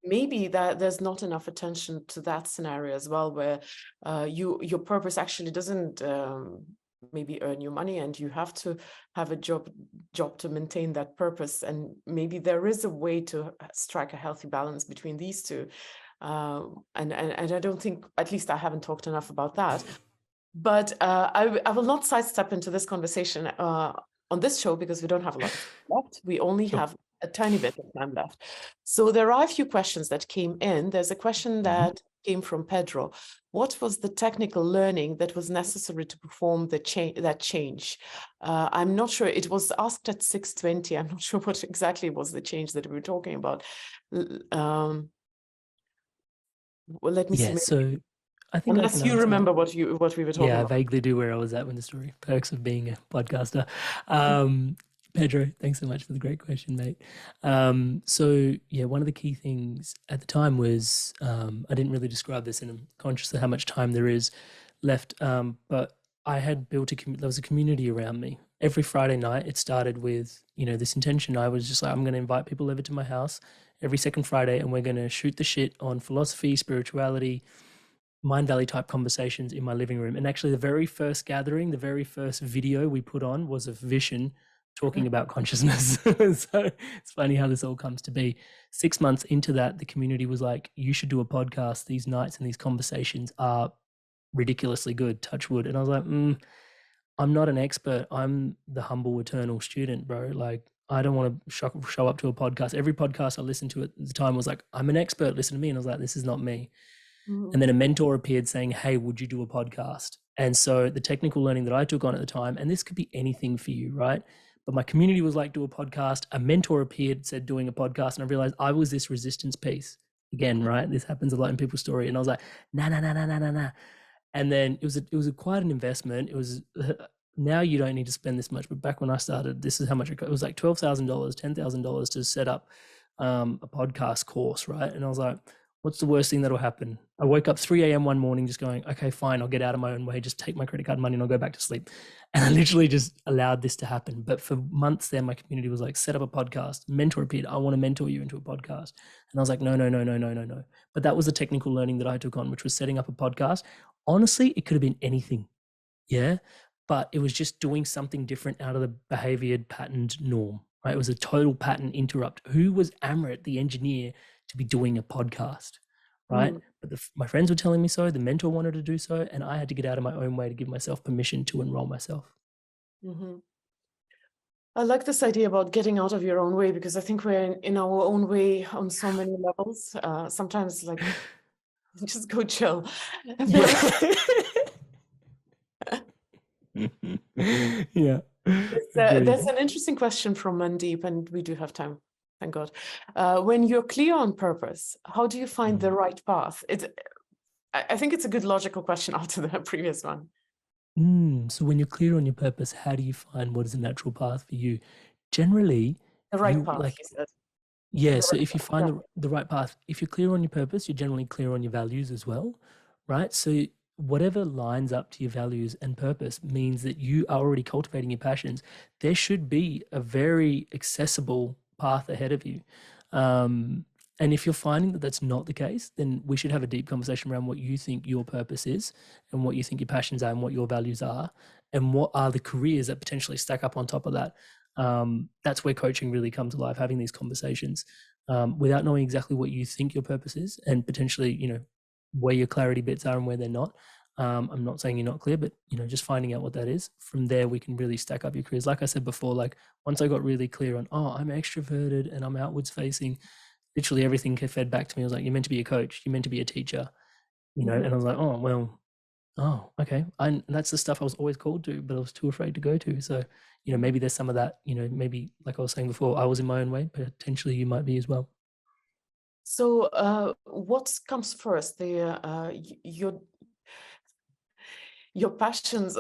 maybe that there's not enough attention to that scenario as well, where your purpose actually doesn't maybe earn you money, and you have to have a job to maintain that purpose. And maybe there is a way to strike a healthy balance between these two. And I don't think, at least I haven't talked enough about that. But I will not sidestep into this conversation on this show, because we don't have a lot left. We only have a tiny bit of time left. So there are a few questions that came in. There's a question that came from Pedro. What was the technical learning that was necessary to perform that change? I'm not sure. It was asked at 6:20. I'm not sure what exactly was the change that we were talking about. Well, let me see. So I think unless you remember what we were talking about. Yeah, I vaguely do where I was at with the story. Perks of being a podcaster. Pedro, thanks so much for the great question, mate. So yeah, one of the key things at the time was I didn't really describe this, and I'm conscious of how much time there is left. But I had built there was a community around me. Every Friday night, it started with, you know, this intention. I was just like, I'm going to invite people over to my house every second Friday, and we're going to shoot the shit on philosophy, spirituality, Mind Valley type conversations in my living room. And actually, the very first gathering, the very first video we put on was of Vishen talking about consciousness. So it's funny how this all comes to be. 6 months into that, the community was like, you should do a podcast. These nights and these conversations are ridiculously good, touch wood. And I was like, I'm not an expert. I'm the humble eternal student, bro. Like, I don't want to show up to a podcast. Every podcast I listened to at the time was like, I'm an expert, listen to me. And I was like, this is not me. And then a mentor appeared saying, hey, would you do a podcast? And so the technical learning that I took on at the time, and this could be anything for you, right? But my community was like, do a podcast. A mentor appeared, said, doing a podcast. And I realized I was this resistance piece. Again, right? This happens a lot in people's story. And I was like, nah. And then it was quite an investment. It was now you don't need to spend this much, but back when I started, this is how much it was like $12,000, $10,000 to set up a podcast course, right? And I was like, what's the worst thing that'll happen? I woke up 3 a.m. one morning just going, okay, fine, I'll get out of my own way, just take my credit card money and I'll go back to sleep. And I literally just allowed this to happen. But for months there, my community was like, set up a podcast, mentor appeared, I want to mentor you into a podcast. And I was like, no. But that was the technical learning that I took on, which was setting up a podcast. Honestly, it could have been anything. Yeah. But it was just doing something different out of the behavior patterned norm, right? It was a total pattern interrupt. Who was Amrit, the engineer, to be doing a podcast, right? But my friends were telling me so, the mentor wanted to do so, and I had to get out of my own way to give myself permission to enroll myself. I like this idea about getting out of your own way, because I think we're in our own way on so many levels. Sometimes like, just go chill. Yeah. There's an interesting question from Mandeep, and we do have time, thank God. When you're clear on purpose, how do you find the right path? I think it's a good logical question after the previous one. So when you're clear on your purpose, how do you find what is a natural path for you? Generally, the right path, like you said. Yeah, so if you find the right path, if you're clear on your purpose, you're generally clear on your values as well, right? So whatever lines up to your values and purpose means that you are already cultivating your passions. There should be a very accessible path ahead of you. And if you're finding that that's not the case, then we should have a deep conversation around what you think your purpose is and what you think your passions are and what your values are and what are the careers that potentially stack up on top of that. That's where coaching really comes alive, having these conversations without knowing exactly what you think your purpose is and potentially, you know, where your clarity bits are and where they're not. I'm not saying you're not clear, but, you know, just finding out what that is. From there, we can really stack up your careers. Like I said before, like once I got really clear on, oh, I'm extroverted and I'm outwards facing, literally everything fed back to me. I was like, you're meant to be a coach, you're meant to be a teacher, you know, and I was like, oh, well, oh, okay. And that's the stuff I was always called to, but I was too afraid to go to. So, you know, maybe there's some of that, you know, maybe like I was saying before, I was in my own way, but potentially you might be as well. So what comes first? Your passions?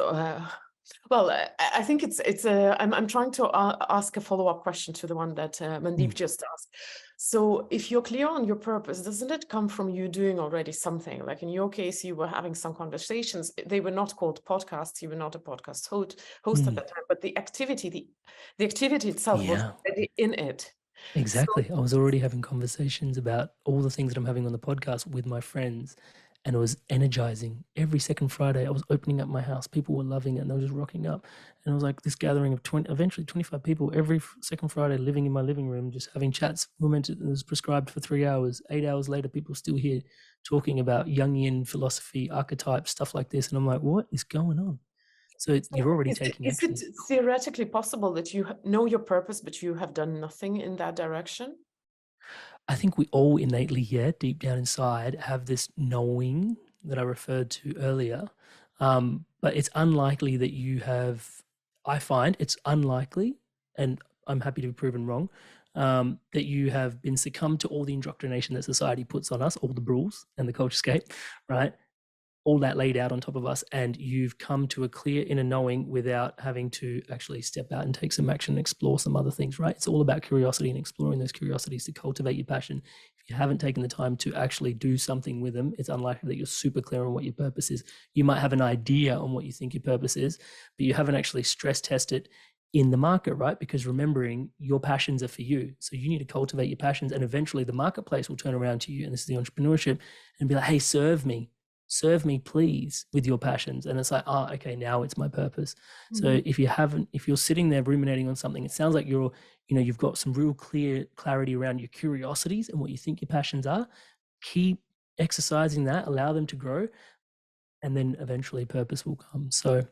Well, I think I'm trying to ask a follow-up question to the one that Mandeep just asked. So if you're clear on your purpose, doesn't it come from you doing already something? Like in your case, you were having some conversations. They were not called podcasts. You were not a podcast host at that time, but the activity itself was already in it. Exactly. So, I was already having conversations about all the things that I'm having on the podcast with my friends, and it was energizing. Every second Friday, I was opening up my house. People were loving it, and they were just rocking up. And it was like this gathering of eventually 25 people every second Friday, living in my living room, just having chats. It was prescribed for 3 hours. 8 hours later, people still here talking about Jungian philosophy, archetypes, stuff like this. And I'm like, what is going on? So you're already taking action. Is it theoretically possible that you know your purpose, but you have done nothing in that direction? I think we all innately, deep down inside, have this knowing that I referred to earlier. But it's unlikely that you have, I find it's unlikely, and I'm happy to be proven wrong, that you have been succumbed to all the indoctrination that society puts on us, all the rules and the culturescape, right? All that laid out on top of us, and you've come to a clear inner knowing without having to actually step out and take some action and explore some other things, right? It's all about curiosity and exploring those curiosities to cultivate your passion. If you haven't taken the time to actually do something with them, it's unlikely that you're super clear on what your purpose is. You might have an idea on what you think your purpose is, but you haven't actually stress tested in the market, right? Because remembering your passions are for you. So you need to cultivate your passions, and eventually the marketplace will turn around to you, and this is the entrepreneurship, and be like, hey, serve me please with your passions. And it's like, oh, okay, now it's my purpose. So if you're sitting there ruminating on something, it sounds like you've got some real clarity around your curiosities and what you think your passions are. Keep exercising that, allow them to grow, and then eventually purpose will come. So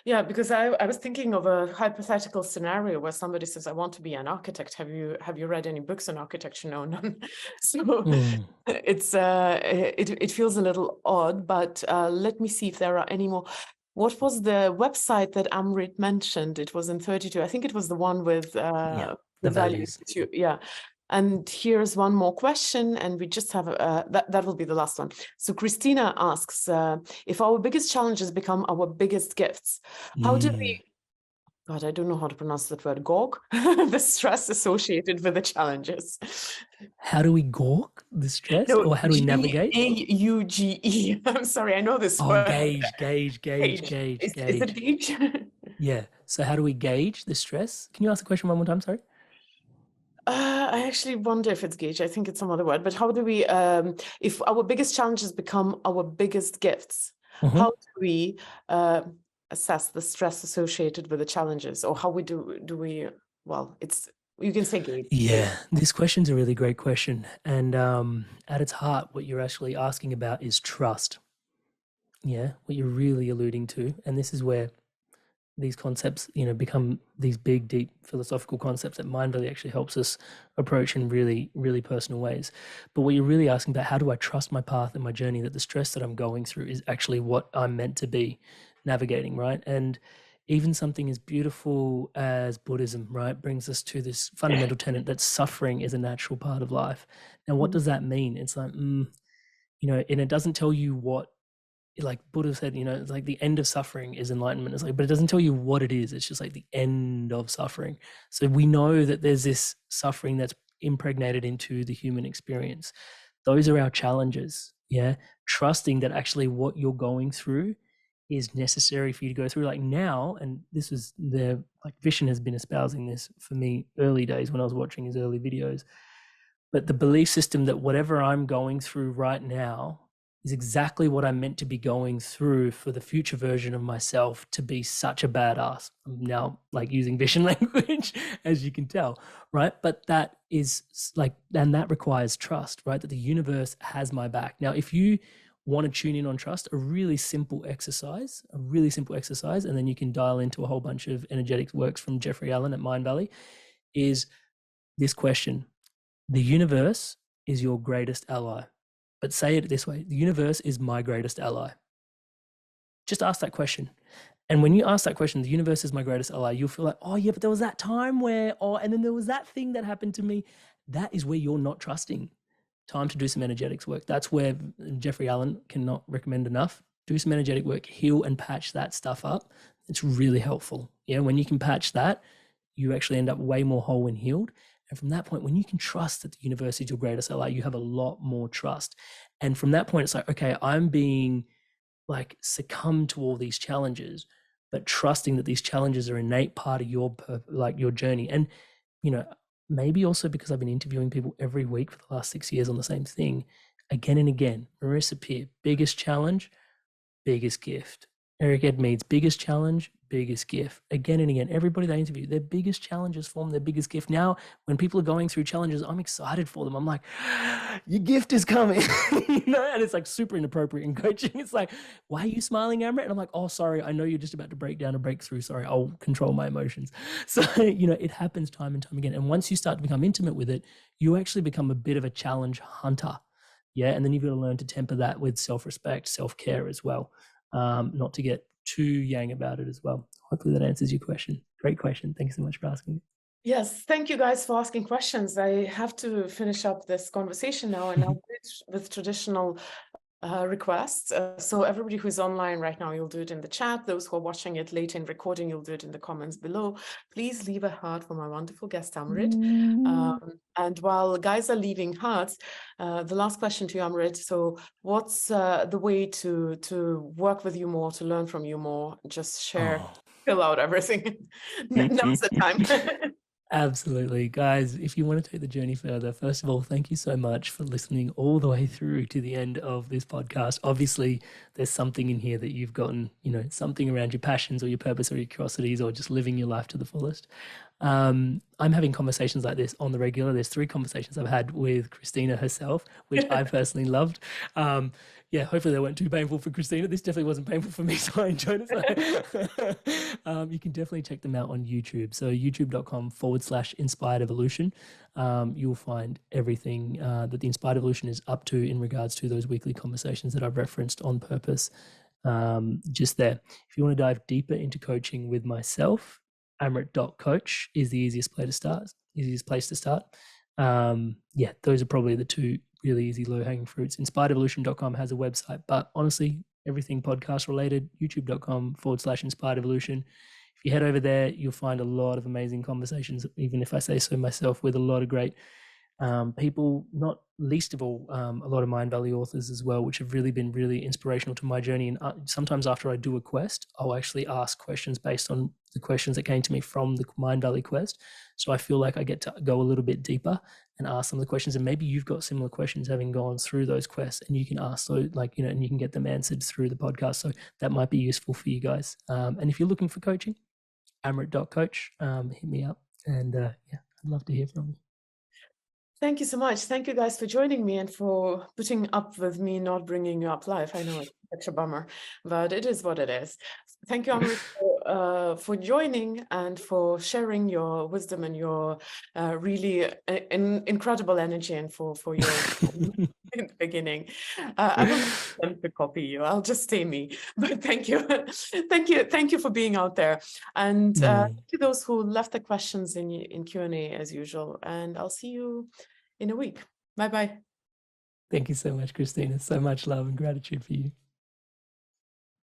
yeah, because I was thinking of a hypothetical scenario where somebody says, I want to be an architect. Have you read any books on architecture? No, none. So it feels a little odd, but let me see if there are any more. What was the website that Amrit mentioned? It was in 32. I think it was the one with the values. And here's one more question, and we just have that will be the last one. So Christina asks, if our biggest challenges become our biggest gifts, how do we, God, I don't know how to pronounce that word, gawk the stress associated with the challenges? How do we gawk the stress, No, or how do we navigate? Gauge. I'm sorry, I know this Oh, word. gauge. Is it gauge? Yeah. So how do we gauge the stress? Can you ask the question one more time? Sorry. I actually wonder if it's gauge. I think it's some other word. But how do we, if our biggest challenges become our biggest gifts, how do we assess the stress associated with the challenges, or how we do we? Well, it's, you can say gauge. Yeah, this question's a really great question, and at its heart, what you're actually asking about is trust. Yeah, what you're really alluding to, and this is where these concepts, become these big, deep philosophical concepts that Mindvalley actually helps us approach in really, really personal ways. But what you're really asking about, how do I trust my path and my journey, that the stress that I'm going through is actually what I'm meant to be navigating, right? And even something as beautiful as Buddhism, right, brings us to this fundamental tenet that suffering is a natural part of life. Now, what does that mean? It's like, and it doesn't tell you what, like Buddha said, it's like the end of suffering is enlightenment. It's like, but it doesn't tell you what it is. It's just like the end of suffering. So we know that there's this suffering that's impregnated into the human experience. Those are our challenges. Yeah. Trusting that actually what you're going through is necessary for you to go through. Like now, and this was like Vishen has been espousing this for me early days when I was watching his early videos. But the belief system that whatever I'm going through right now is exactly what I'm meant to be going through for the future version of myself to be such a badass. I'm now like using Vishen language, as you can tell, right? But that is like, and that requires trust, right? That the universe has my back. Now, if you want to tune in on trust, a really simple exercise, and then you can dial into a whole bunch of energetic works from Jeffrey Allen at Mindvalley, is this question: the universe is your greatest ally. But say it this way: the universe is my greatest ally. Just ask that question. And when you ask that question, the universe is my greatest ally, you'll feel like, oh yeah, but there was that time where, and then there was that thing that happened to me. That is where you're not trusting. Time to do some energetics work. That's where Jeffrey Allen cannot recommend enough. Do some energetic work, heal and patch that stuff up. It's really helpful. Yeah, when you can patch that, you actually end up way more whole and healed. And from that point, when you can trust that the universe is your greatest ally, you have a lot more trust. And from that point, it's like, okay, I'm being like succumb to all these challenges, but trusting that these challenges are an innate part of your journey. And, maybe also because I've been interviewing people every week for the last 6 years on the same thing, again and again, Marissa Peer, biggest challenge, biggest gift. Eric Edmead's biggest challenge, biggest gift. Again and again, everybody they interview, their biggest challenges form their biggest gift. Now, when people are going through challenges, I'm excited for them. I'm like, your gift is coming, and it's like super inappropriate in coaching. It's like, why are you smiling, Amrit? And I'm like, oh, sorry, I know you're just about to break down a breakthrough. Sorry, I'll control my emotions. So, it happens time and time again. And once you start to become intimate with it, you actually become a bit of a challenge hunter. Yeah. And then you've got to learn to temper that with self-respect, self-care as well. Not to get too yang about it as well. Hopefully that answers your question. Great question. Thank you so much for asking it. Yes, thank you guys for asking questions. I have to finish up this conversation now, and I'll do it with traditional requests. So everybody who's online right now, you'll do it in the chat. Those who are watching it later in recording, you'll do it in the comments below. Please leave a heart for my wonderful guest, Amrit. And while guys are leaving hearts, the last question to you, Amrit. So what's the way to work with you more, to learn from you more? Just share, fill out everything. Now's the time. Absolutely. Guys, if you want to take the journey further, first of all, thank you so much for listening all the way through to the end of this podcast. Obviously, there's something in here that you've gotten, something around your passions or your purpose or your curiosities or just living your life to the fullest. I'm having conversations like this on the regular. There's 3 conversations I've had with Christina herself, which I personally loved. Yeah, hopefully they weren't too painful for Christina. This definitely wasn't painful for me, so I enjoyed it. You can definitely check them out on YouTube. So youtube.com/Inspired Evolution. You'll find everything that the Inspired Evolution is up to in regards to those weekly conversations that I've referenced on purpose. Just there. If you want to dive deeper into coaching with myself, amrit.coach is the easiest place to start. Yeah, those are probably the two really easy low-hanging fruits. InspiredEvolution.com has a website, but honestly, everything podcast related, youtube.com/InspiredEvolution. If you head over there, you'll find a lot of amazing conversations, even if I say so myself, with a lot of great people, not least of all, a lot of Mind Valley authors as well, which have really been really inspirational to my journey. And sometimes after I do a quest, I'll actually ask questions based on the questions that came to me from the Mind Valley quest. So I feel like I get to go a little bit deeper and ask them the questions. And maybe you've got similar questions having gone through those quests, and you can ask those, like, you know, and you can get them answered through the podcast. So that might be useful for you guys. And if you're looking for coaching, amrit.coach, hit me up. And yeah, I'd love to hear from you. Thank you so much. Thank you guys for joining me and for putting up with me not bringing you up live. I know it's such a bummer, but it is what it is. Thank you, Amrit, for joining and for sharing your wisdom and your really incredible energy, and for your in the beginning. I will not attempt to copy you. I'll just stay me. But thank you. Thank you for being out there. And to those who left the questions in Q&A as usual. And I'll see you in a week. Bye-bye. Thank you so much, Christina. So much love and gratitude for you.